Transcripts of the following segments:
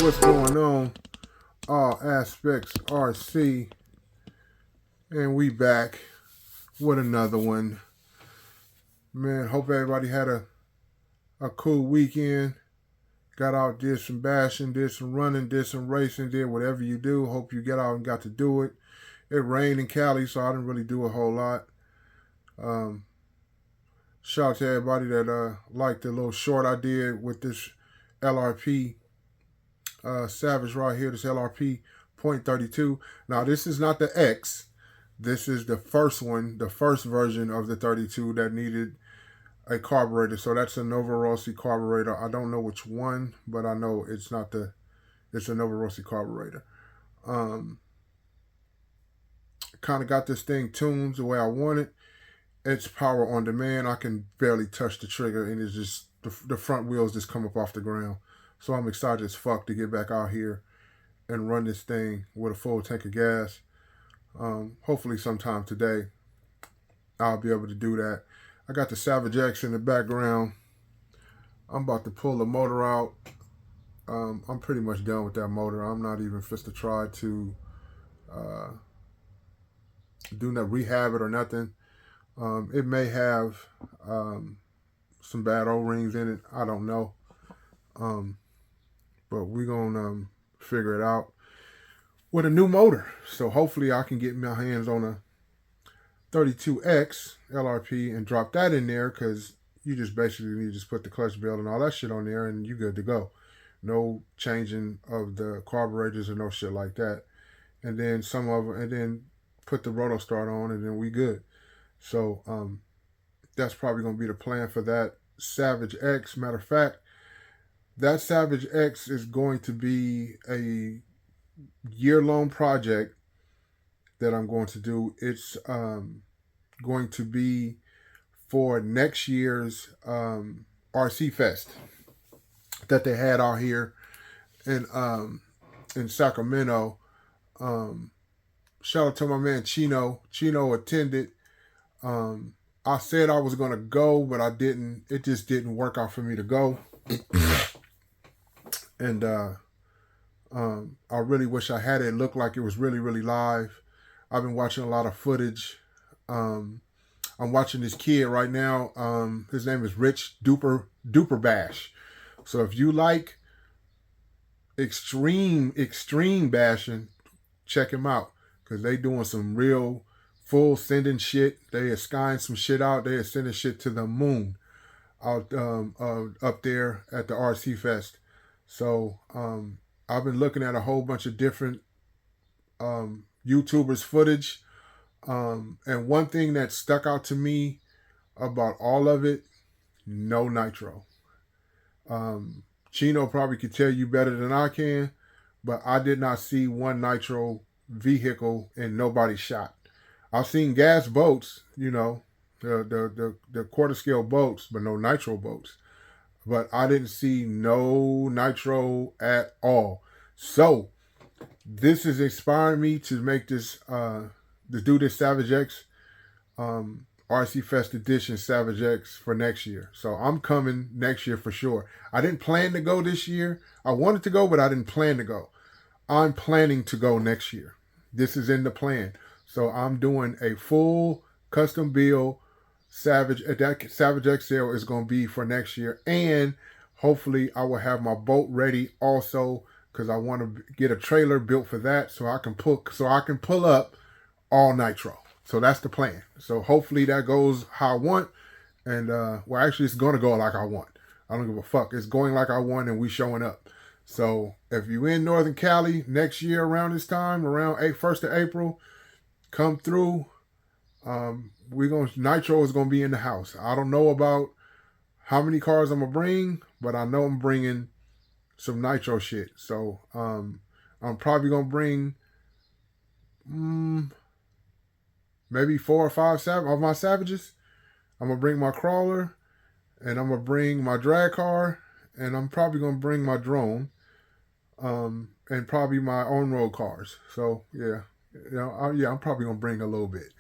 what's going on? All aspects RC, and we back with another one. Man, hope everybody had a cool weekend. Got out, did some bashing, did some running, did some racing, did whatever you do. Hope you get out and got to do it. It rained in Cali, so I didn't really do a whole lot. Shout out to everybody that liked the little short I did with this LRP Savage right here, this LRP .32. Now, this is not the X. This is the first one, the first version of the 32 that needed a carburetor. So that's a Nova Rossi carburetor. I don't know which one, but I know it's not it's a Nova Rossi carburetor. Kind of got this thing tuned the way I want it. It's power on demand. I can barely touch the trigger, and it's just the front wheels just come up off the ground. So I'm excited as fuck to get back out here and run this thing with a full tank of gas. Hopefully sometime today I'll be able to do that. I got the Savage X in the background. I'm about to pull the motor out. I'm pretty much done with that motor. I'm not even supposed to try to do not rehab it or nothing. It may have some bad O-rings in it. I don't know. But we're going to figure it out with a new motor. So hopefully I can get my hands on a 32X LRP and drop that in there, because you just basically need to just put the clutch belt and all that shit on there and you good to go. No changing of the carburetors or no shit like that. And then and then put the roto start on, and then we good. So that's probably going to be the plan for that Savage X. Matter of fact, that Savage X is going to be a year-long project that I'm going to do. It's going to be for next year's RC Fest that they had out here in Sacramento. Shout out to my man Chino. Chino attended. I said I was going to go, but I didn't. It just didn't work out for me to go. And I really wish I had it. It looked like it was really, really live. I've been watching a lot of footage. I'm watching this kid right now. His name is Rich Duper Bash. So if you like extreme bashing, check him out, because they doing some real full sending shit. They are skying some shit out. They are sending shit to the moon out up there at the RC Fest. So I've been looking at a whole bunch of different YouTubers' footage. And one thing that stuck out to me about all of it, no nitro. Chino probably could tell you better than I can, but I did not see one nitro vehicle in nobody's shot. I've seen gas boats, you know, the quarter scale boats, but no nitro boats. But I didn't see no nitro at all. So this is inspiring me to make this, to do this Savage X RC Fest Edition Savage X for next year. So I'm coming next year for sure. I didn't plan to go this year. I wanted to go, but I didn't plan to go. I'm planning to go next year. This is in the plan. So I'm doing a full custom build Savage. That Savage XL is going to be for next year. And hopefully I will have my boat ready also, because I want to get a trailer built for that, so I can pull up all nitro. So that's the plan. So hopefully that goes how I want. And well, actually it's going to go like I want. I don't give a fuck. It's going like I want, and we showing up. So if you're in Northern Cali next year around this time, around 1st of April, come through. Nitro is gonna be in the house. I don't know about how many cars I'm gonna bring, but I know I'm bringing some nitro shit. So I'm probably gonna bring maybe 4 or 5 of my Savages. I'm gonna bring my crawler, and I'm gonna bring my drag car, and I'm probably gonna bring my drone, and probably my on-road cars. So yeah, I'm probably gonna bring a little bit.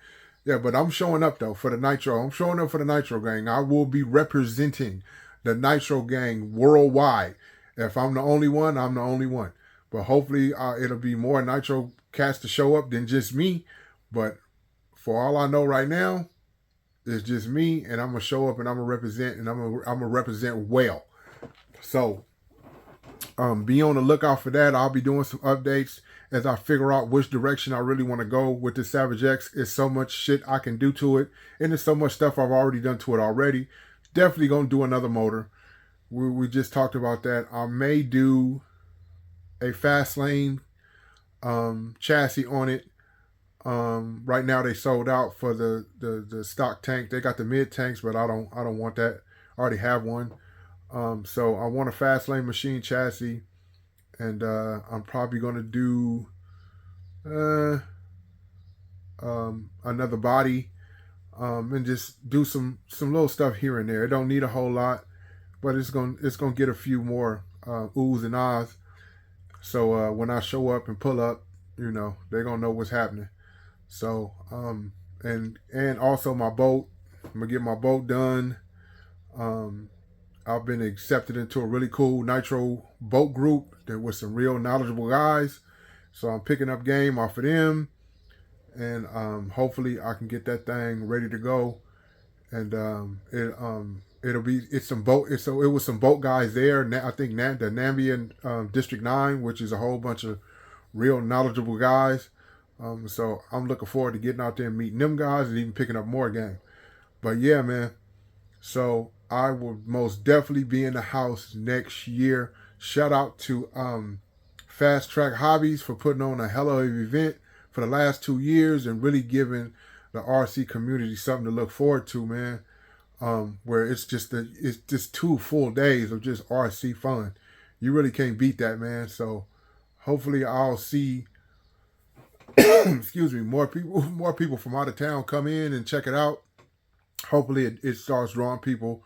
Yeah, but I'm showing up though for the nitro. I'm showing up for the nitro gang. I will be representing the nitro gang worldwide. If I'm the only one, I'm the only one. But hopefully it'll be more nitro cats to show up than just me. But for all I know right now, it's just me, and I'm gonna show up and I'm gonna represent, and I'm gonna represent well. So be on the lookout for that. I'll be doing some updates as I figure out which direction I really want to go with the Savage X. It's so much shit I can do to it, and there's so much stuff I've already done to it already. Definitely gonna do another motor. We just talked about that. I may do a fast lane chassis on it. Right now they sold out for the stock tank. They got the mid tanks, but I don't want that. I already have one. So I want a fast lane machine chassis, and I'm probably gonna do another body, and just do some little stuff here and there. It don't need a whole lot, but it's gonna get a few more oohs and ahs. So when I show up and pull up, they're gonna know what's happening. So and also my boat, I'm gonna get my boat done. I've been accepted into a really cool nitro boat group that with some real knowledgeable guys. So I'm picking up game off of them, and hopefully I can get that thing ready to go. And it was some boat guys there. I think the Nambian District 9, which is a whole bunch of real knowledgeable guys. So I'm looking forward to getting out there and meeting them guys and even picking up more game. But yeah, man. So I will most definitely be in the house next year. Shout out to Fast Track Hobbies for putting on a hell of an event for the last 2 years and really giving the RC community something to look forward to, man. Where it's just 2 full days of just RC fun. You really can't beat that, man. So hopefully I'll see excuse me, more people from out of town come in and check it out. Hopefully it starts drawing people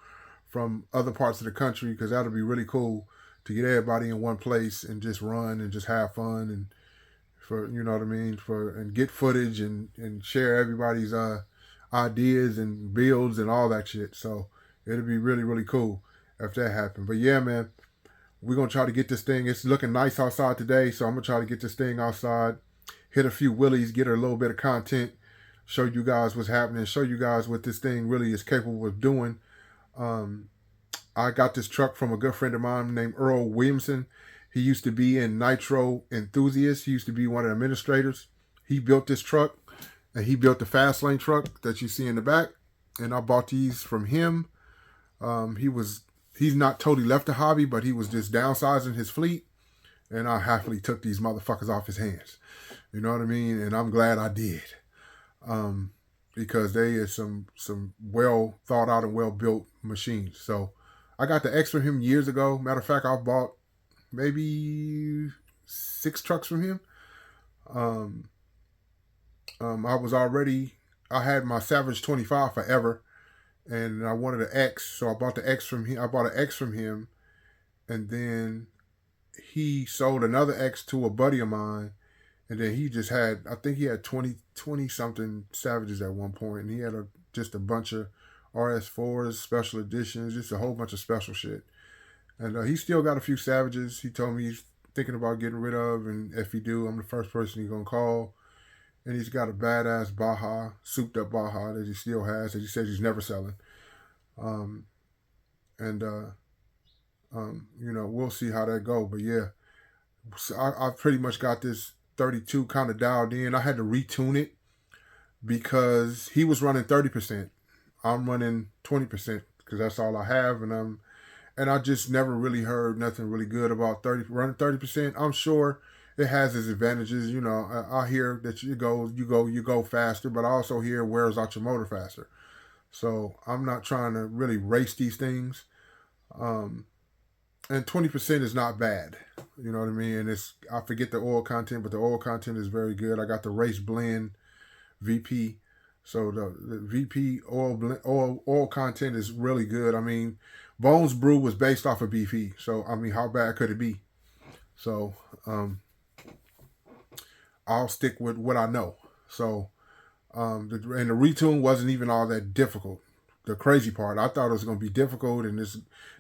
from other parts of the country, because that'll be really cool to get everybody in one place and just run and just have fun, and for what I mean, and get footage and share everybody's ideas and builds and all that shit. So it'll be really, really cool if that happens. But yeah, man, we're gonna try to get this thing. It's looking nice outside today, so I'm gonna try to get this thing outside, hit a few wheelies, get a little bit of content, show you guys what's happening, show you guys what this thing really is capable of doing. I got this truck from a good friend of mine named Earl Williamson. He used to be in Nitro Enthusiast. He used to be one of the administrators. He built this truck, and he built the fast lane truck that you see in the back. And I bought these from him. He's not totally left the hobby, but he was just downsizing his fleet, and I happily took these motherfuckers off his hands. You know what I mean? And I'm glad I did. Because they is some well thought out and well built machines. So I got the X from him years ago. Matter of fact, I bought maybe 6 trucks from him. I had my Savage 25 forever, and I wanted an X, so I bought the X from him. I bought an X from him, and then he sold another X to a buddy of mine. And then he just had, I think he had 20 something Savages at one point. And he had just a bunch of RS4s, special editions, just a whole bunch of special shit. And he still got a few Savages he told me he's thinking about getting rid of. And if he do, I'm the first person he's going to call. And he's got a badass Baja, souped up Baja that he still has, that he says he's never selling. We'll see how that go. But yeah, so I pretty much got this 32 kind of dialed in. I had to retune it because he was running 30%. I'm running 20% because that's all I have, and I just never really heard nothing really good about running 30%. I'm sure it has its advantages. I hear that you go faster, but I also hear it wears out your motor faster. So I'm not trying to really race these things. And 20% is not bad. You know what I mean? And I forget the oil content, but the oil content is very good. I got the Race Blend VP. So the VP oil content is really good. I mean, Bones Brew was based off of BP. So, I mean, how bad could it be? So, I'll stick with what I know. So, and the retune wasn't even all that difficult. the crazy part. I thought it was gonna be difficult, and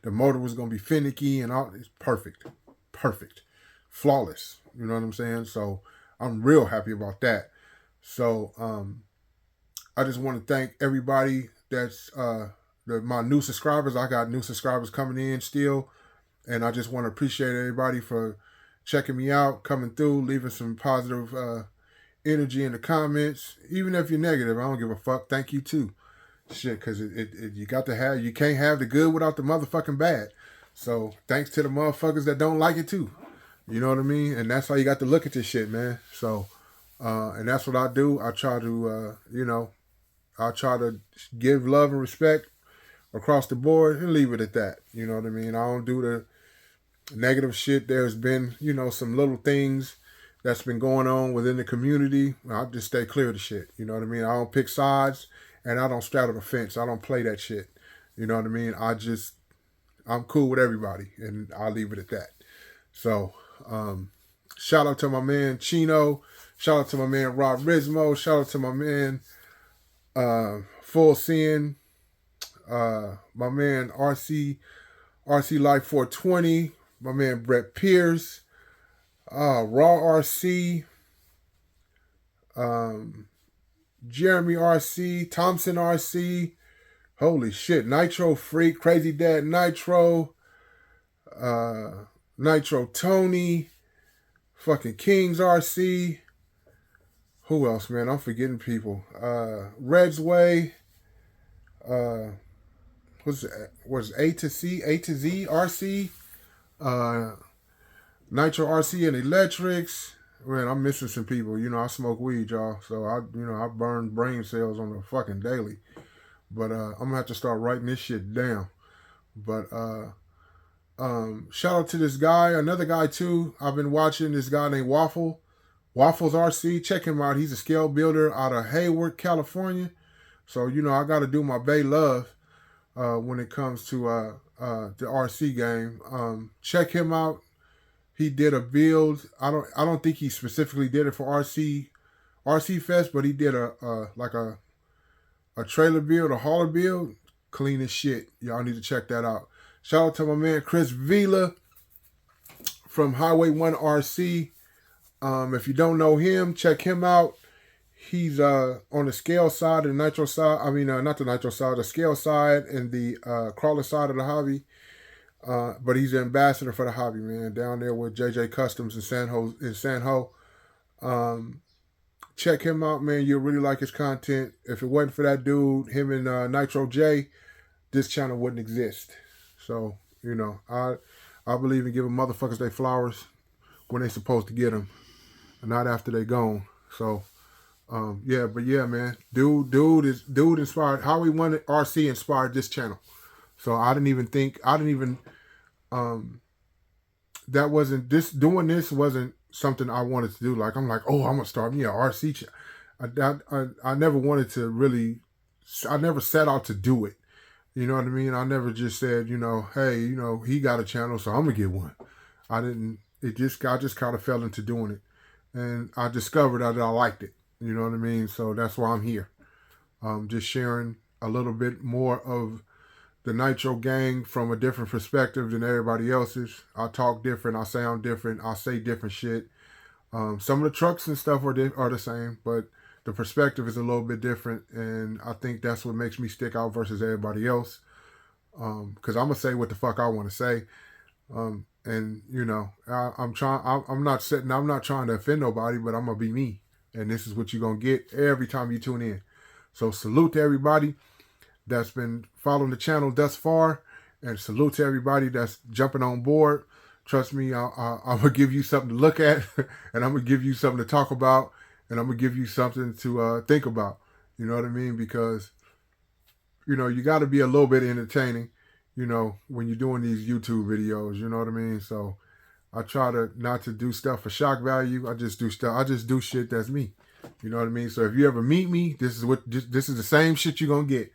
the motor was gonna be finicky, and all. It's perfect, flawless. You know what I'm saying? So I'm real happy about that. So I just want to thank everybody that's my new subscribers. I got new subscribers coming in still, and I just want to appreciate everybody for checking me out, coming through, leaving some positive energy in the comments. Even if you're negative, I don't give a fuck. Thank you too. Shit, because you got to have, you can't have the good without the motherfucking bad. So thanks to the motherfuckers that don't like it too. You know what I mean? And that's how you got to look at this shit, man. So, and that's what I do. I try to, I try to give love and respect across the board and leave it at that. You know what I mean? I don't do the negative shit. There's been, some little things that's been going on within the community. I just stay clear of the shit. You know what I mean? I don't pick sides, and I don't straddle the fence. I don't play that shit. You know what I mean? I'm cool with everybody, and I'll leave it at that. So, shout out to my man Chino. Shout out to my man Rob Rizmo. Shout out to my man Full Sin. My man RC Life 420. My man Brett Pierce. Raw RC. Jeremy RC. Thompson RC. Holy shit. Nitro Freak. Crazy Dad Nitro. Nitro Tony. Fucking Kings RC. Who else, man? I'm forgetting people. Red's Way. Was A to Z RC. Nitro RC and Electrics. Man, I'm missing some people. I smoke weed, y'all. So I burn brain cells on the fucking daily. But I'm gonna have to start writing this shit down. But shout out to this guy, another guy too. I've been watching this guy named Waffles RC. Check him out. He's a scale builder out of Hayward, California. So I got to do my Bay love when it comes to the RC game. Check him out. He did a build. I don't think he specifically did it for RC Fest, but he did a trailer build, a hauler build, clean as shit. Y'all need to check that out. Shout out to my man Chris Vila from Highway 1 RC. If you don't know him, check him out. He's on the scale side, the nitro side. I mean, not the nitro side, the scale side and the crawler side of the hobby. But he's the ambassador for the hobby, man, down there with JJ Customs in San Ho. Check him out, man. You'll really like his content. If it wasn't for that dude, him and Nitro J, this channel wouldn't exist. So, I believe in giving motherfuckers their flowers when they supposed to get them, and not after they gone. So, man, dude inspired. How we wanted RC inspired this channel. So doing this wasn't something I wanted to do. Like, I'm like, oh, I'm gonna start me an RC channel. I never wanted to really. I never set out to do it. You know what I mean? I never just said, hey, he got a channel, so I'm gonna get one. I didn't. I just kind of fell into doing it, and I discovered that I liked it. You know what I mean? So that's why I'm here. Just sharing a little bit more of the Nitro gang from a different perspective than everybody else's. I talk different. I sound different. I say different shit. Some of the trucks and stuff are the same, but the perspective is a little bit different, and I think that's what makes me stick out versus everybody else. Because I'm gonna say what the fuck I want to say, and I'm not trying to offend nobody, but I'm gonna be me, and this is what you're gonna get every time you tune in. So salute to everybody that's been following the channel thus far, and salute to everybody that's jumping on board. Trust me, I'm gonna give you something to look at, and I'm gonna give you something to talk about, and I'm gonna give you something to think about. You know what I mean? Because you got to be a little bit entertaining, when you're doing these YouTube videos. You know what I mean? So I try not to do stuff for shock value. I just do shit that's me. You know what I mean? So if you ever meet me, this is the same shit you're gonna get.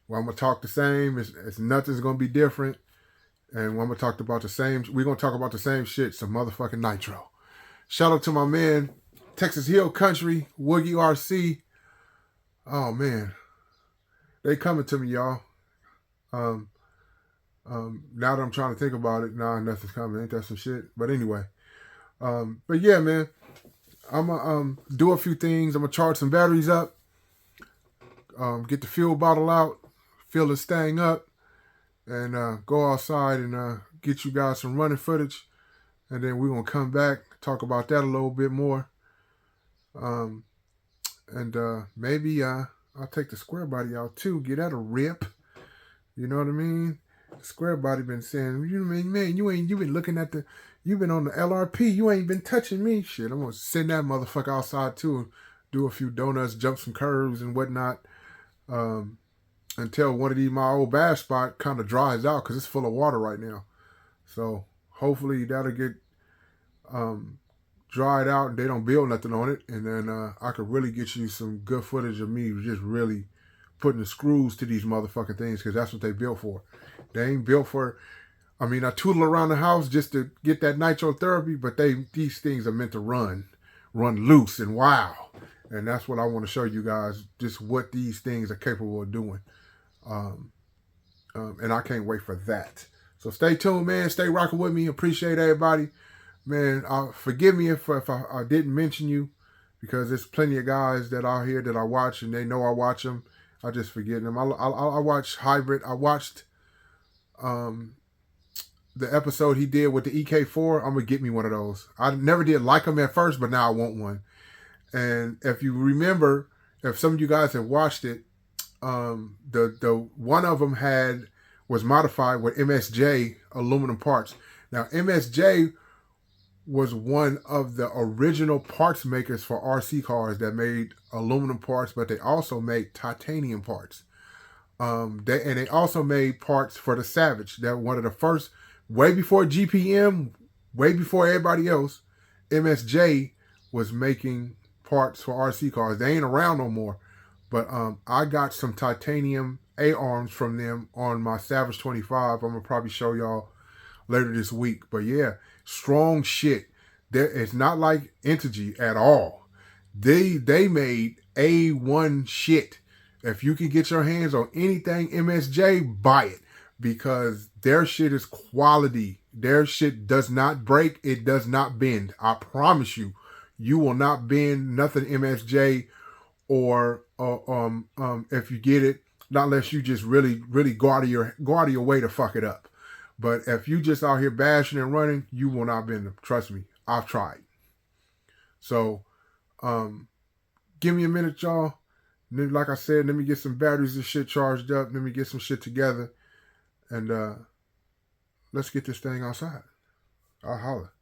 Well, I'm gonna talk the same. It's nothing's gonna be different. And we're gonna talk about the same shit. Some motherfucking nitro. Shout out to my man, Texas Hill Country, Woogie RC. Oh man, they coming to me, y'all. Um, now that I'm trying to think about it, nah, nothing's coming. Ain't that some shit? But anyway, but yeah, man, I'm gonna do a few things. I'm gonna charge some batteries up, get the fuel bottle out, fill this thing up, and go outside and get you guys some running footage, and then we're gonna come back, talk about that a little bit more, and maybe I'll take the square body out too, get that a rip. You know what I mean? The square body been saying, you mean, man, you been looking at you've been on the LRP, you ain't been touching me. Shit, I'm gonna send that motherfucker outside too, do a few donuts, jump some curves and whatnot, until one of these my old bass spot kind of dries out because it's full of water right now. So hopefully that'll get dried out and they don't build nothing on it, and then I could really get you some good footage of me just really putting the screws to these motherfucking things, because that's what they built for. They ain't built for, I mean, I tootle around the house just to get that nitro therapy, but these things are meant to run loose and wild. And that's what I want to show you guys, just what these things are capable of doing. And I can't wait for that. So stay tuned, man. Stay rocking with me. Appreciate everybody. Man, forgive me if I didn't mention you, because there's plenty of guys that out here that I watch and they know I watch them. I just forget them. I watch Hybrid. I watched the episode he did with the EK4. I'm going to get me one of those. I never did like them at first, but now I want one. And if you remember, if some of you guys have watched it, the one of them was modified with MSJ aluminum parts. Now, MSJ was one of the original parts makers for RC cars that made aluminum parts, but they also made titanium parts. They also made parts for the Savage. They're one of the first, way before GPM, way before everybody else. MSJ was making parts for RC cars. They ain't around no more, but I got some titanium A-arms from them on my Savage 25. I'm gonna probably show y'all later this week. But yeah, strong shit. It's not like Integy at all. They made A1 shit. If you can get your hands on anything MSJ, buy it, because their shit is quality. Their shit does not break. It does not bend. I promise you, you will not bend nothing MSJ, or if you get it, not unless you just really go out of your way to fuck it up. But if you just out here bashing and running, you will not bend them. Trust me, I've tried. So, give me a minute, y'all. Like I said, let me get some batteries and shit charged up. Let me get some shit together. And let's get this thing outside. I'll holler.